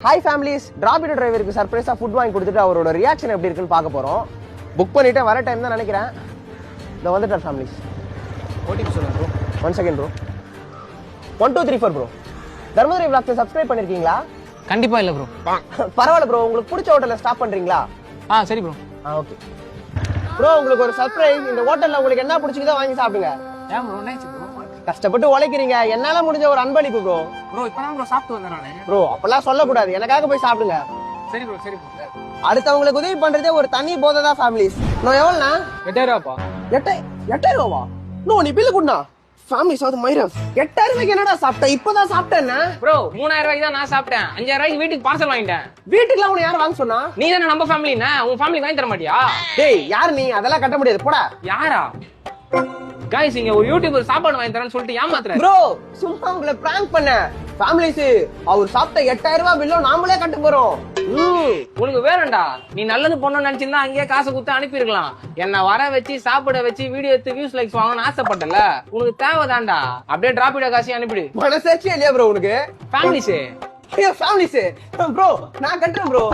Hi families, டிராபிடோ டிரைவருக்கு சர்ப்ரைஸா food வாங்கி கொடுத்துட்டு அவரோட ரியாக்ஷன் எப்படி இருக்குன்னு பார்க்க போறோம். புக் பண்ணிட்டு வர டைம் தான் நினைக்கிறேன். இந்த வந்துட்டார் ஃபேமிலிஸ். ஓடிபி சொல்லுங்க bro. 1 second bro. 1 2 3 4 bro. Dharmadurai vlogs subscribe பண்ணிருக்கீங்களா? கண்டிப்பா இல்ல ப்ரோ. பரவாயில்ல ப்ரோ, உங்களுக்கு பிடிச்ச ஹோட்டல்ல ஸ்டாப் பண்றீங்களா? சரி ப்ரோ. ஓகே ப்ரோ, உங்களுக்கு ஒரு சர்ப்ரைஸ். இந்த ஹோட்டல்ல உங்களுக்கு என்ன பிடிச்சிருக்கோ வாங்கி சாப்பிடுங்க. ஏன் ப்ரோ என்னாச்சு ப்ரோ? கஷ்டப்பட்டு உழைக்கிறீங்க, என்னால முடிஞ்ச ஒரு அன்பளிப்பு ப்ரோ. ப்ரோ இப்பதான் ப்ரோ சாப்பிட்டு வந்தேன் நானு. ப்ரோ அப்பெல்லாம் சொல்லக்கூடாது, எனக்காக போய் சாப்பிடுங்க. சரி ப்ரோ சரி ப்ரோ. அடுத்தவங்களுக்கு உதவி பண்றதே ஒரு தனி போதை தான் ஃபேமிலிஸ். நான் எவ்வளோண்ணா? 8000 ரூபாப்பா. 8000 ரூபாவா? நோ, நீ பில்லு குடுனா ஃபேமிலிஸ். அது மைரம் 8000 ரூபாய்க்கு என்னடா சாப்பிட்ட? இப்பதான் சாப்பிட்டேன்னா ப்ரோ 3000 ரூபாய்க்கு தான் நான் சாப்பிட்டேன். 5000 ரூபாய்க்கு வீட்டுக்கு பார்சல் வாங்கிட்டேன். வீட்டுக்குலாம் உன்னை யார் வாங்க சொன்னா? நீ தானே நம்ம ஃபேமிலினா, உன் ஃபேமிலிக்கு வாங்கி தர மாட்டியா? டேய் யார் நீ? அதெல்லாம் கட்ட முடியாது, போடா. யாரா? गाइस இங்க ஒரு யூடியூபர் சாப்பாடு வாங்கி தரேன்னு சொல்லிட்டு ஏமாத்துறாரு. ப்ரோ சும்மா உங்களை பிராங்க் பண்ண. ஃபேமிலிஸ், அவர் சாப்பிட்ட 8000 ரூபாய் பில்லும் நாமளே கட்ட போறோம். உனக்கு வேறண்டா, நீ நல்லது பண்ணணும்னு நினைச்சிருந்தா அங்கேயே காசு கொடுத்து அனுப்பியிருக்கலாம். என்ன வர வச்சு சாப்பிட வச்சு வீடியோ எடுத்து வியூஸ் லைக்ஸ் வாங்கணும்னு ஆசைப்பட்டல. உனக்கு தேவைதான்டா, அப்படியே டிராபிடோ காசு அனுப்பிடு. மனசாட்சி இல்லையா ப்ரோ உனக்கு? ஃபேமிலிஸ் ஃபேமிலிஸ் ப்ரோ, நான் கட்டுறேன் ப்ரோ.